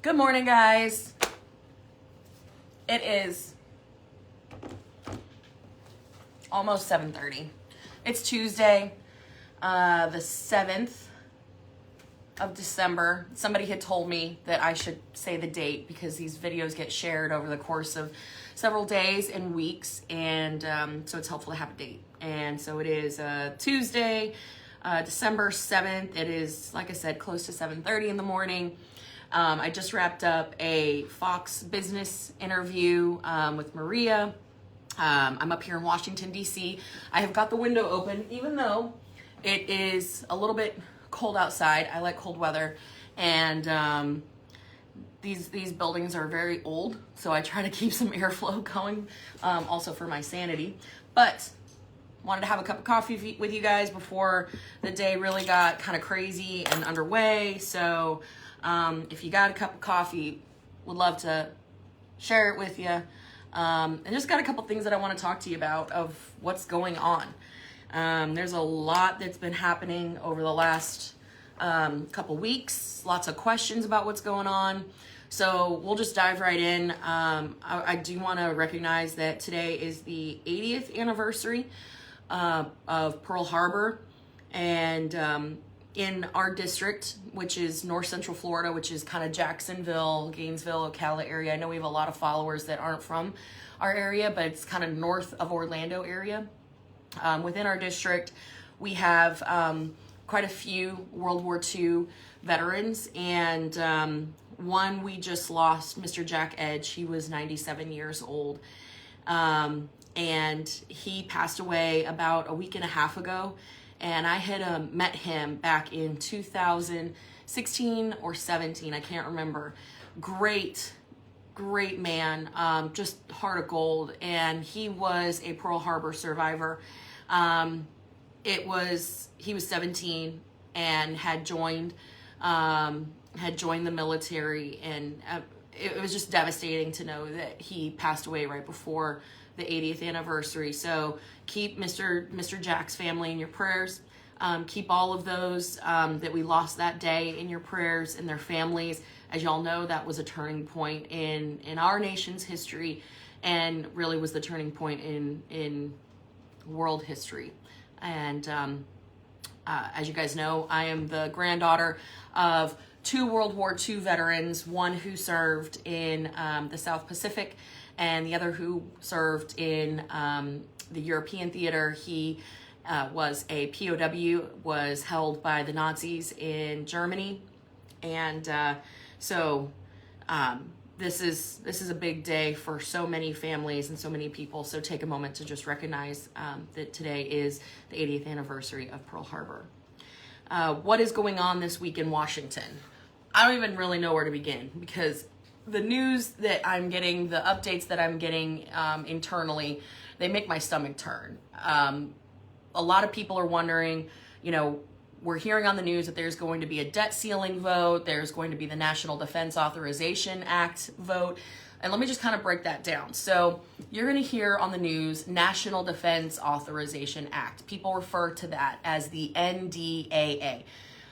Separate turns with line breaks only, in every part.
Good morning, guys. It is almost 7:30. It's Tuesday, the 7th of December. Somebody had told me that I should say the date because these videos get shared over the course of several days and weeks, and so it's helpful to have a date. And so it is Tuesday, December 7th. It is, like I said, close to 7:30 in the morning. I just wrapped up a Fox Business interview with Maria. I'm up here in Washington, D.C. I have got the window open, even though it is a little bit cold outside. I like cold weather, and these buildings are very old, so I try to keep some airflow going, also for my sanity. But wanted to have a cup of coffee with you guys before the day really got kind of crazy and underway. So if you got a cup of coffee, would love to share it with you. And just got a couple things that I want to talk to you about of what's going on. There's a lot that's been happening over the last couple weeks, lots of questions about what's going on. So we'll just dive right in. I do want to recognize that today is the 80th anniversary of Pearl Harbor, and in our district, which is North Central Florida, which is kind of Jacksonville, Gainesville, Ocala area. I know we have a lot of followers that aren't from our area, but it's kind of north of Orlando area. Within our district, we have quite a few World War II veterans, and one we just lost, Mr. Jack Edge. He was 97 years old, and he passed away about a week and a half ago. And I had met him back in 2016 or 17, I can't remember. Great man, just heart of gold. And he was a Pearl Harbor survivor. He was 17 and had joined the military, and it was just devastating to know that he passed away right before the 80th anniversary. So keep Mr. Jack's family in your prayers. Keep all of those that we lost that day in your prayers, and their families. As y'all know, that was a turning point in our nation's history, and really was the turning point in world history. And as you guys know, I am the granddaughter of two World War II veterans, one who served in the South Pacific, and the other who served in the European theater. He was a POW, was held by the Nazis in Germany, and so this is a big day for so many families and so many people. So take a moment to just recognize that today is the 80th anniversary of Pearl Harbor. What is going on this week in Washington? I don't even really know where to begin, because the news that I'm getting, the updates that I'm getting internally, they make my stomach turn. A lot of people are wondering, we're hearing on the news that there's going to be a debt ceiling vote, there's going to be the National Defense Authorization Act vote, and let me just kind of break that down. So you're going to hear on the news, National Defense Authorization Act. People refer to that as the NDAA.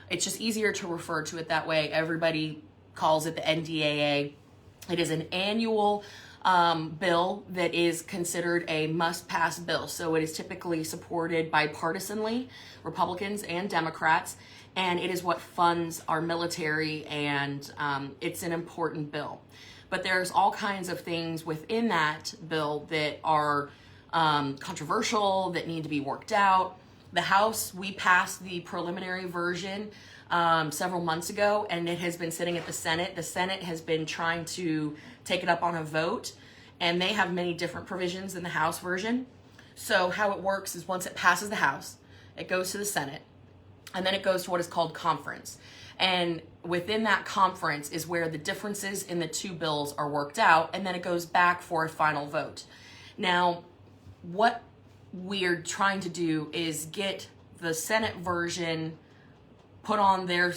It's just easier to refer to it that way. Everybody calls it the NDAA. It is an annual bill that is considered a must-pass bill. So it is typically supported bipartisanly, Republicans and Democrats, and it is what funds our military, and it's an important bill. But there's all kinds of things within that bill that are controversial, that need to be worked out. The House, we passed the preliminary version several months ago, and it has been sitting at the Senate. The Senate has been trying to take it up on a vote, and they have many different provisions in the House version. So how it works is once it passes the House, it goes to the Senate, and then it goes to what is called conference. And within that conference is where the differences in the two bills are worked out, and then it goes back for a final vote. Now, what we're trying to do is get the Senate version put on their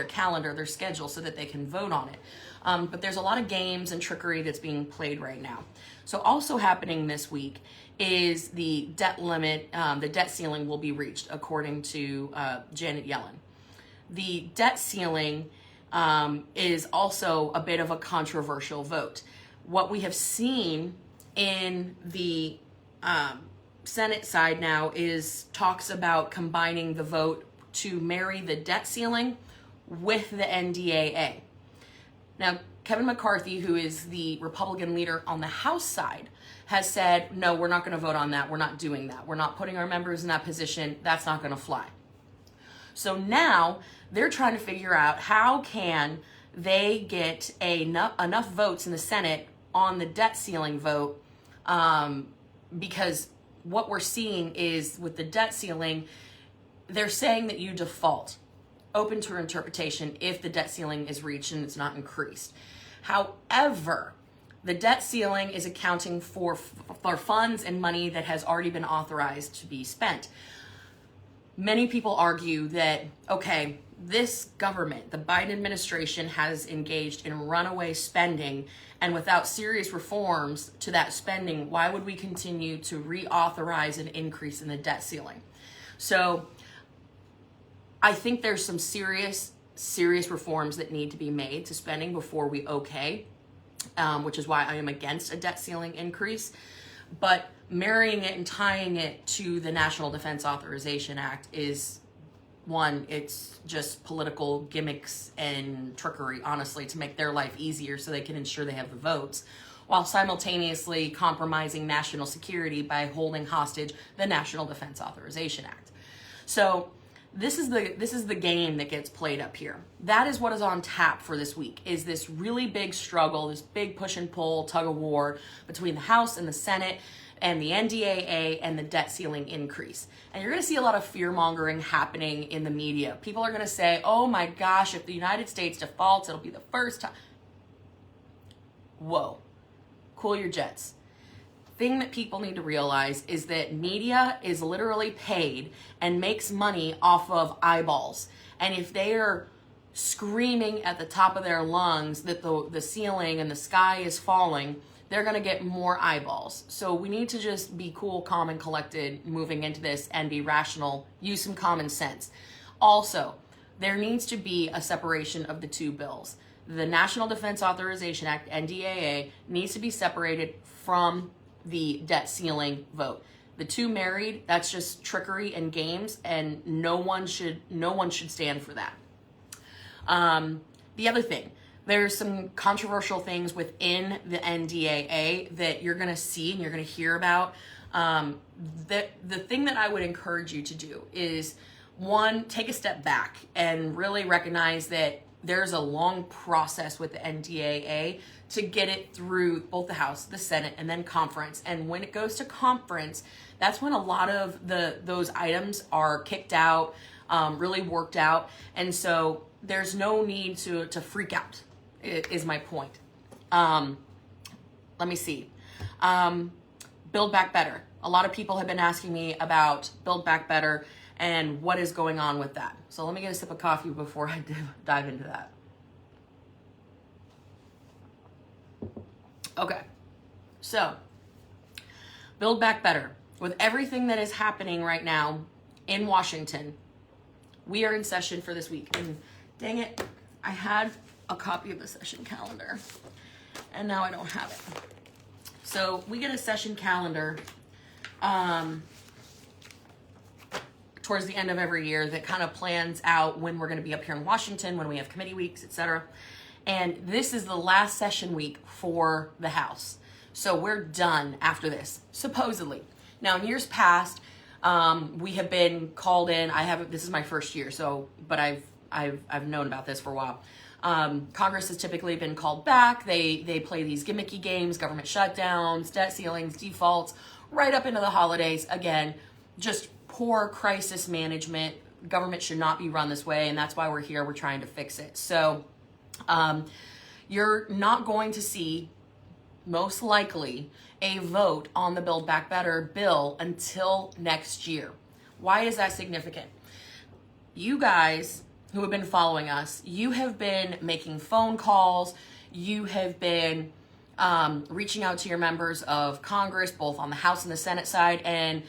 calendar, their schedule, so that they can vote on it. But there's a lot of games and trickery that's being played right now. So also happening this week is the debt limit, the debt ceiling will be reached, according to Janet Yellen. The debt ceiling is also a bit of a controversial vote. What we have seen in the Senate side now is talks about combining the vote to marry the debt ceiling with the NDAA. Now, Kevin McCarthy, who is the Republican leader on the House side, has said, no, we're not going to vote on that. We're not doing that. We're not putting our members in that position. That's not going to fly. So now they're trying to figure out how can they get enough votes in the Senate on the debt ceiling vote, because what we're seeing is with the debt ceiling, they're saying that you default, open to interpretation if the debt ceiling is reached and it's not increased. However, the debt ceiling is accounting for funds and money that has already been authorized to be spent. Many people argue that, okay, this government, the Biden administration, has engaged in runaway spending, and without serious reforms to that spending, why would we continue to reauthorize an increase in the debt ceiling? So I think there's some serious reforms that need to be made to spending before we which is why I am against a debt ceiling increase. But marrying it and tying it to the National Defense Authorization Act is, one, it's just political gimmicks and trickery, honestly, to make their life easier so they can ensure they have the votes, while simultaneously compromising national security by holding hostage the National Defense Authorization Act. So this is the game that gets played up here. That is what is on tap for this week, is this really big struggle, this big push and pull, tug of war between the House and the Senate and the NDAA and the debt ceiling increase. And you're going to see a lot of fear-mongering happening in the media. People are going to say, oh my gosh, if the United States defaults, it'll be the first time. Whoa, cool your jets. Thing that people need to realize is that media is literally paid and makes money off of eyeballs. And if they are screaming at the top of their lungs that the ceiling and the sky is falling, they're going to get more eyeballs. So we need to just be cool, calm, and collected moving into this and be rational, use some common sense. Also, there needs to be a separation of the two bills. The National Defense Authorization Act, NDAA, needs to be separated from the debt ceiling vote. The two married, that's just trickery and games, and no one should stand for that. The other thing, there's some controversial things within the NDAA that you're going to see and you're going to hear about. The thing that I would encourage you to do is, one, take a step back and really recognize that there's a long process with the NDAA to get it through both the House, the Senate, and then conference. And when it goes to conference, that's when a lot of those items are kicked out, really worked out. And so there's no need to freak out, is my point. Let me see. Build Back Better. A lot of people have been asking me about Build Back Better and what is going on with that. So let me get a sip of coffee before I dive into that. Okay, so Build Back Better. With everything that is happening right now in Washington, we are in session for this week. And dang it, I had a copy of the session calendar, and now I don't have it. So we get a session calendar towards the end of every year that kind of plans out when we're going to be up here in Washington, when we have committee weeks, etc. And this is the last session week for the House. So we're done after this, supposedly. Now, in years past, we have been called in. This is my first year, but I've known about this for a while. Congress has typically been called back. They play these gimmicky games, government shutdowns, debt ceilings, defaults, right up into the holidays. Again, just poor crisis management. Government should not be run this way, and that's why we're here. We're trying to fix it. So you're not going to see, most likely, a vote on the Build Back Better bill until next year. Why is that significant? You guys who have been following us, you have been making phone calls, you have been reaching out to your members of Congress, both on the House and the Senate side, and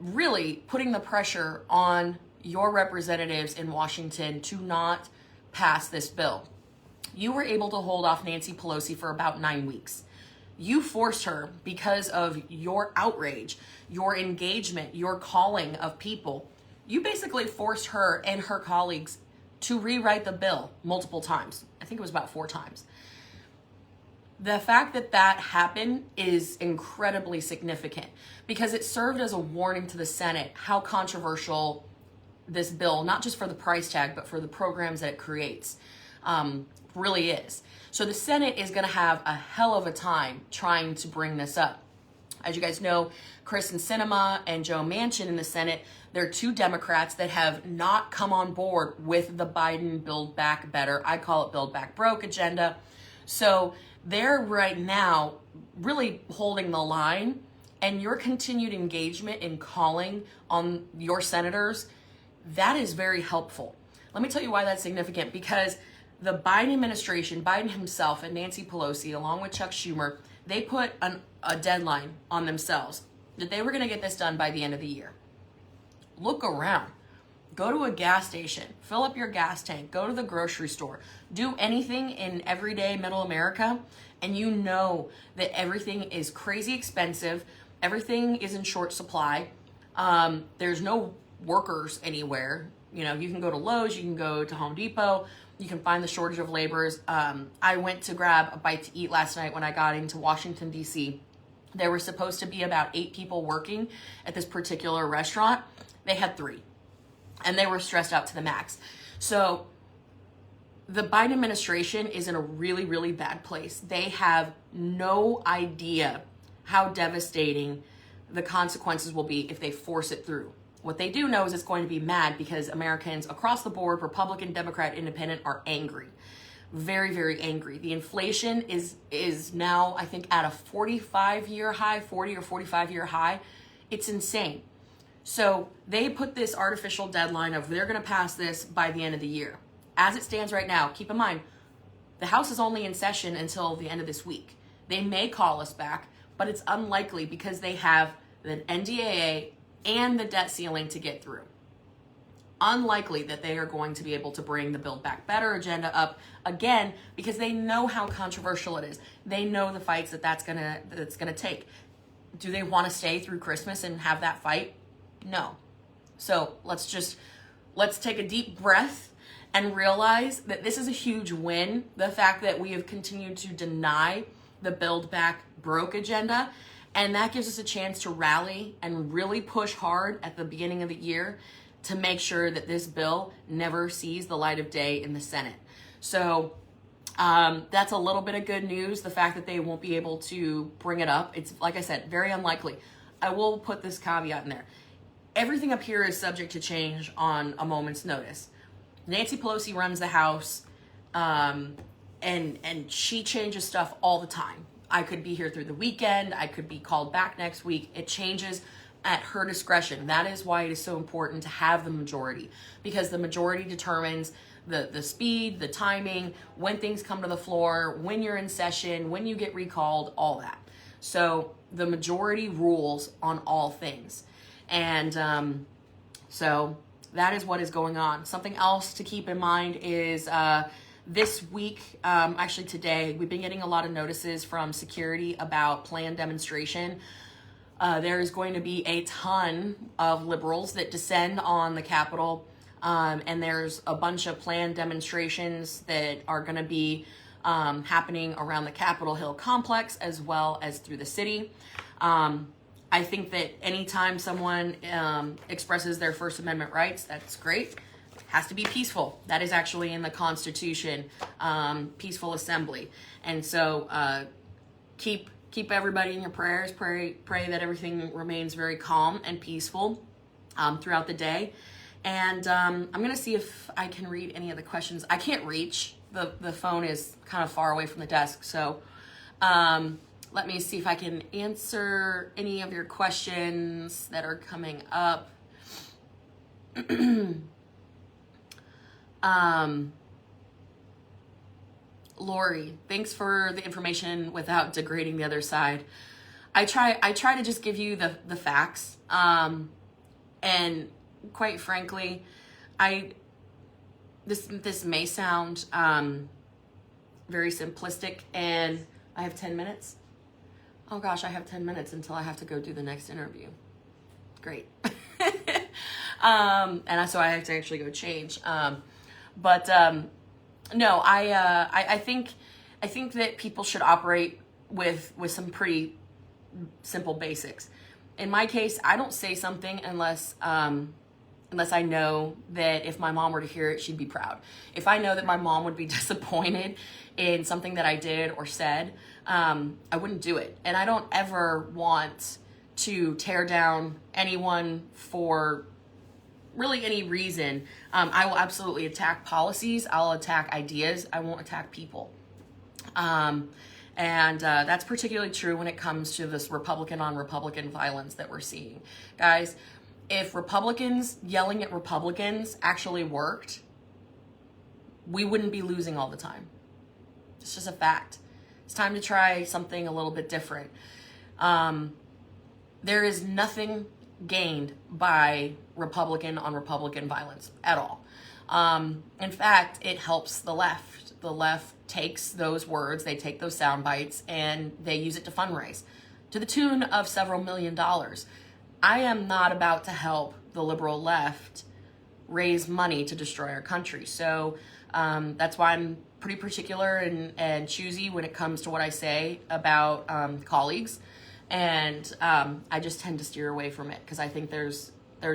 really putting the pressure on your representatives in Washington to not pass this bill. You were able to hold off Nancy Pelosi for about 9 weeks. You forced her, because of your outrage, your engagement, your calling of people, you basically forced her and her colleagues to rewrite the bill multiple times. I think it was about 4 times. The fact that that happened is incredibly significant because it served as a warning to the Senate how controversial this bill, not just for the price tag, but for the programs that it creates, really is. So the Senate is going to have a hell of a time trying to bring this up. As you guys know, Kristen Sinema and Joe Manchin in the Senate, they're 2 Democrats that have not come on board with the Biden Build Back Better, I call it Build Back Broke agenda. So they're right now really holding the line, and your continued engagement in calling on your senators, that is very helpful. Let me tell you why that's significant, because the Biden administration, Biden himself and Nancy Pelosi, along with Chuck Schumer, they put a deadline on themselves that they were going to get this done by the end of the year. Look around. Go to a gas station, fill up your gas tank, go to the grocery store, do anything in everyday middle America, and you know that everything is crazy expensive. Everything is in short supply. There's no workers anywhere. You know, you can go to Lowe's, you can go to Home Depot, you can find the shortage of laborers. I went to grab a bite to eat last night when I got into Washington, D.C. There were supposed to be about 8 people working at this particular restaurant. They had 3, and they were stressed out to the max. So the Biden administration is in a really, really bad place. They have no idea how devastating the consequences will be if they force it through. What they do know is it's going to be mad because Americans across the board, Republican, Democrat, Independent, are angry. Very, very angry. The inflation is now, I think, at a 45-year high, 40 or 45-year high. It's insane. So they put this artificial deadline of they're going to pass this by the end of the year. As it stands right now, keep in mind, the House is only in session until the end of this week. They may call us back, but it's unlikely because they have the NDAA and the debt ceiling to get through. Unlikely that they are going to be able to bring the Build Back Better agenda up again because they know how controversial it is. They know the fights that's gonna take. Do they want to stay through Christmas and have that fight? No. So let's take a deep breath and realize that this is a huge win. The fact that we have continued to deny the Build Back Broke agenda, and that gives us a chance to rally and really push hard at the beginning of the year to make sure that this bill never sees the light of day in the Senate. So that's a little bit of good news. The fact that they won't be able to bring it up, it's, like I said, very unlikely. I will put this caveat in there. Everything up here is subject to change on a moment's notice. Nancy Pelosi runs the House, and she changes stuff all the time. I could be here through the weekend. I could be called back next week. It changes at her discretion. That is why it is so important to have the majority, because the majority determines the speed, the timing, when things come to the floor, when you're in session, when you get recalled, all that. So the majority rules on all things. And so that is what is going on. Something else to keep in mind is this week, actually today, we've been getting a lot of notices from security about planned demonstration. There is going to be a ton of liberals that descend on the Capitol, and there's a bunch of planned demonstrations that are going to be happening around the Capitol Hill complex as well as through the city. I think that anytime someone expresses their First Amendment rights, that's great. Has to be peaceful. That is actually in the Constitution, peaceful assembly. And so keep everybody in your prayers. Pray that everything remains very calm and peaceful throughout the day. And I'm going to see if I can read any of the questions. I can't reach. The phone is kind of far away from the desk. So let me see if I can answer any of your questions that are coming up. Lori, thanks for the information without degrading the other side. I try to just give you the facts. And quite frankly, this may sound very simplistic, and I have 10 minutes. Oh gosh, I have 10 minutes until I have to go do the next interview. Great. So I have to actually go change. No, I think that people should operate with some pretty simple basics. In my case, I don't say something unless I know that if my mom were to hear it, she'd be proud. If I know that my mom would be disappointed in something that I did or said, I wouldn't do it. And I don't ever want to tear down anyone for really any reason. I will absolutely attack policies. I'll attack ideas. I won't attack people. That's particularly true when it comes to this Republican on Republican violence that we're seeing. Guys, if Republicans yelling at Republicans actually worked, we wouldn't be losing all the time. It's just a fact. It's time to try something a little bit different. There is nothing gained by Republican on Republican violence at all. In fact, it helps the left. The left takes those words, they take those sound bites, and they use it to fundraise to the tune of several $1 million. I am not about to help the liberal left raise money to destroy our country. So that's why I'm pretty particular and choosy when it comes to what I say about colleagues. And I just tend to steer away from it because I think there's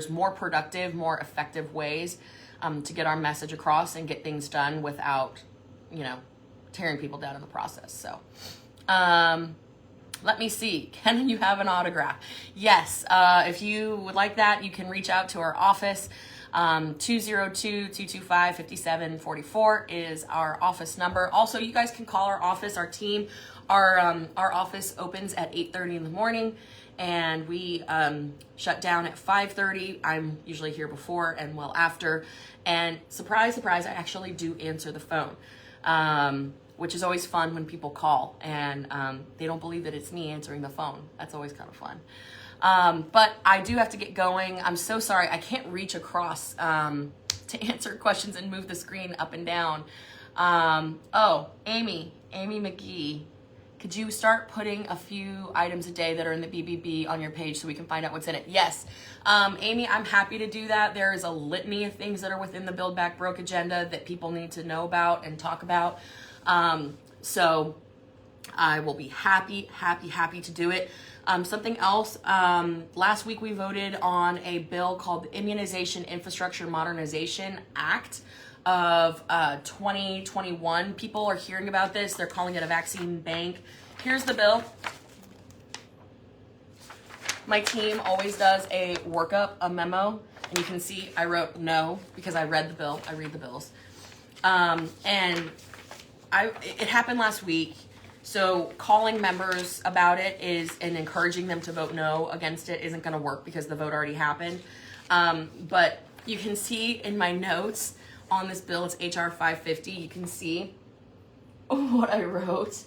more productive, more effective ways to get our message across and get things done without, tearing people down in the process. So let me see. Can you have an autograph? Yes. If you would like that, you can reach out to our office. 202-225-5744 is our office number. Also, you guys can call our office, our team. Our office opens at 8:30 in the morning, and we shut down at 5:30. I'm usually here before and well after. And surprise, surprise, I actually do answer the phone, which is always fun when people call and they don't believe that it's me answering the phone. That's always kind of fun. But I do have to get going. I'm so sorry. I can't reach across to answer questions and move the screen up and down. Amy McGee. Could you start putting a few items a day that are in the BBB on your page so we can find out what's in it? Yes. Amy, I'm happy to do that. There is a litany of things that are within the Build Back Broke agenda that people need to know about and talk about. So I will be happy to do it. Something else, last week we voted on a bill called the Immunization Infrastructure Modernization Act of 2021. People are hearing about this. They're calling it a vaccine bank. Here's the bill. My team always does a workup, a memo, and you can see I wrote no because I read the bill. I read the bills. It happened last week. So calling members about it and encouraging them to vote no against it isn't going to work because the vote already happened. But you can see in my notes on this bill, it's HR 550. You can see what I wrote.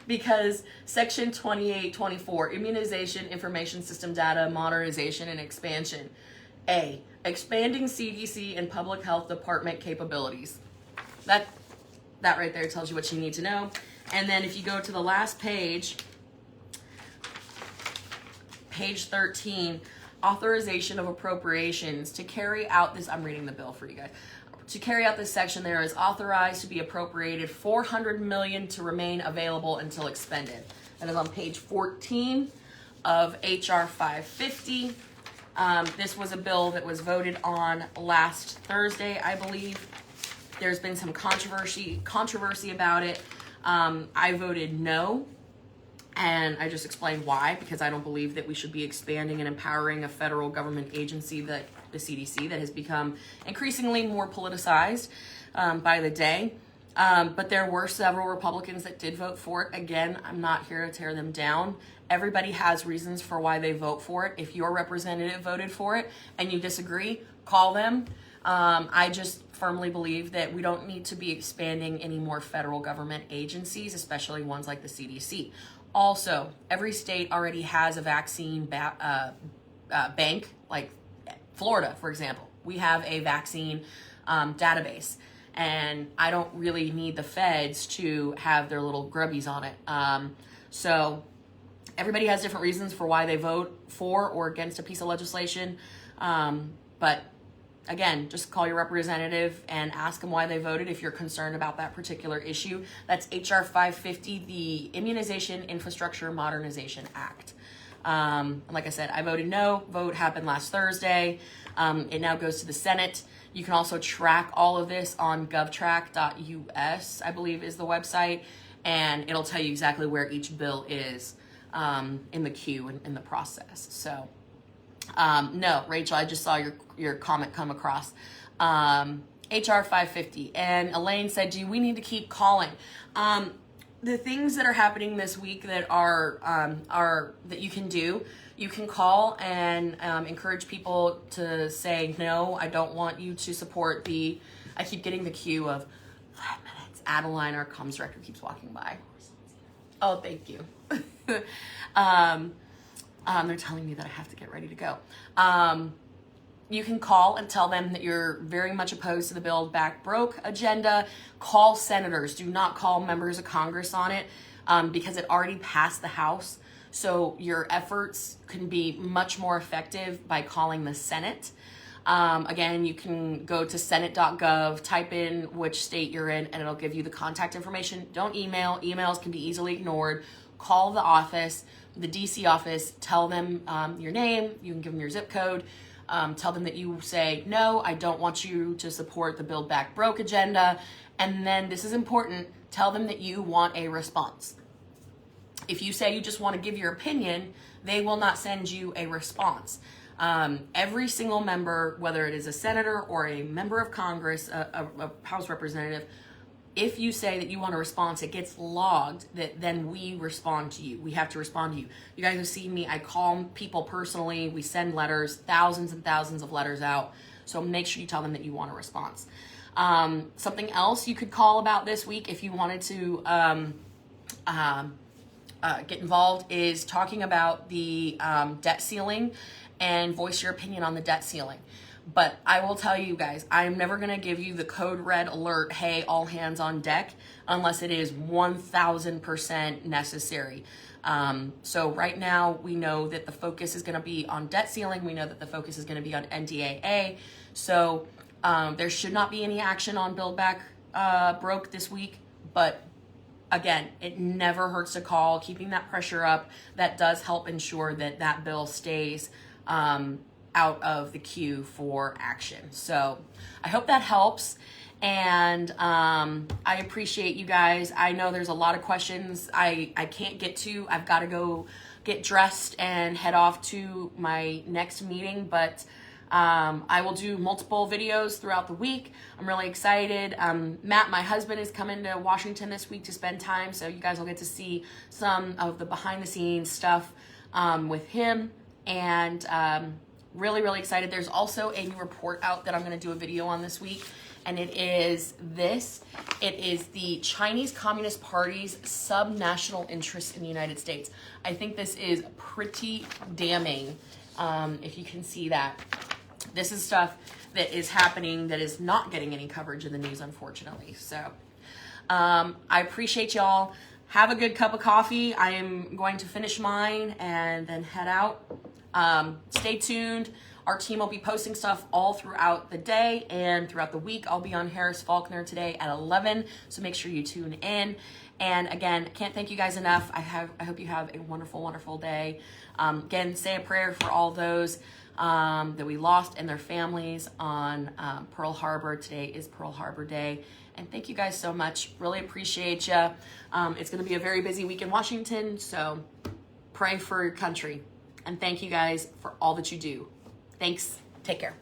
Because Section 2824, Immunization Information System Data Modernization and Expansion. A, expanding CDC and Public Health Department capabilities. That right there tells you what you need to know. And then if you go to the last page, page 13, authorization of appropriations to carry out this, I'm reading the bill for you guys. To carry out this section, there is authorized to be appropriated $400 million to remain available until expended. That is on page 14 of HR 550. This was a bill that was voted on last Thursday, I believe. There's been some controversy about it. I voted no, and I just explained why, because I don't believe that we should be expanding and empowering a federal government agency, that the CDC, that has become increasingly more politicized by the day. But there were several Republicans that did vote for it. Again, I'm not here to tear them down. Everybody has reasons for why they vote for it. If your representative voted for it and you disagree, call them. I just firmly believe that we don't need to be expanding any more federal government agencies, especially ones like the CDC. Also, every state already has a vaccine bank, like Florida, for example. We have a vaccine database. And I don't really need the feds to have their little grubbies on it. So everybody has different reasons for why they vote for or against a piece of legislation. But again, just call your representative and ask them why they voted if you're concerned about that particular issue. That's HR 550, the Immunization Infrastructure Modernization Act. Like I said, I voted no. Vote happened last Thursday. It now goes to the Senate. You can also track all of this on govtrack.us, I believe is the website, and it'll tell you exactly where each bill is in the queue and in the process. So, no, Rachel, I just saw your comment come across. HR 550, and Elaine said, do we need to keep calling? The things that are happening this week that are that you can do, you can call and encourage people to say, no, I don't want you to support I keep getting the cue of 5 minutes. Adeline, our comms director, keeps walking by. Oh, thank you. They're telling me that I have to get ready to go. You can call and tell them that you're very much opposed to the Build Back Broke agenda. Call senators. Do not call members of Congress on it because it already passed the House. So your efforts can be much more effective by calling the Senate. Again, you can go to senate.gov, type in which state you're in, and it'll give you the contact information. Don't email. Emails can be easily ignored. Call the office, the DC office, tell them your name. You can give them your zip code. Tell them that you say, no, I don't want you to support the Build Back Broke agenda. And then, this is important, tell them that you want a response. If you say you just want to give your opinion, they will not send you a response. Every single member, whether it is a senator or a member of Congress, a House representative, if you say that you want a response, it gets logged that then we respond to you. We have to respond to you. You guys have seen me. I call people personally. We send letters, thousands and thousands of letters out. So make sure you tell them that you want a response. Something else you could call about this week if you wanted to get involved is talking about the debt ceiling and voice your opinion on the debt ceiling. But I will tell you guys, I'm never going to give you the code red alert, hey, all hands on deck, unless it is 1000% necessary. So right now, we know that the focus is going to be on debt ceiling. We know that the focus is going to be on NDAA. So there should not be any action on Build Back Broke this week. But again, it never hurts to call. Keeping that pressure up, that does help ensure that that bill stays out of the queue for action. So I hope that helps. And I appreciate you guys. I know there's a lot of questions I can't get to. I've got to go get dressed and head off to my next meeting, but I will do multiple videos throughout the week. I'm really excited. Matt, my husband, is coming to Washington this week to spend time, so you guys will get to see some of the behind the scenes stuff with him. And really, really excited. There's also a new report out that I'm going to do a video on this week, and it is this. It is the Chinese Communist Party's sub-national interests in the United States. I think this is pretty damning, if you can see that. This is stuff that is happening that is not getting any coverage in the news, unfortunately. So I appreciate y'all. Have a good cup of coffee. I am going to finish mine and then head out. Stay tuned. Our team will be posting stuff all throughout the day and throughout the week. I'll be on Harris Faulkner today at 11, so make sure you tune in. And again, can't thank you guys enough. I hope you have a wonderful, wonderful day. Again, say a prayer for all those that we lost and their families on Pearl Harbor. Today is Pearl Harbor Day. And thank you guys so much. Really appreciate you. It's going to be a very busy week in Washington, so pray for your country. And thank you guys for all that you do. Thanks. Take care.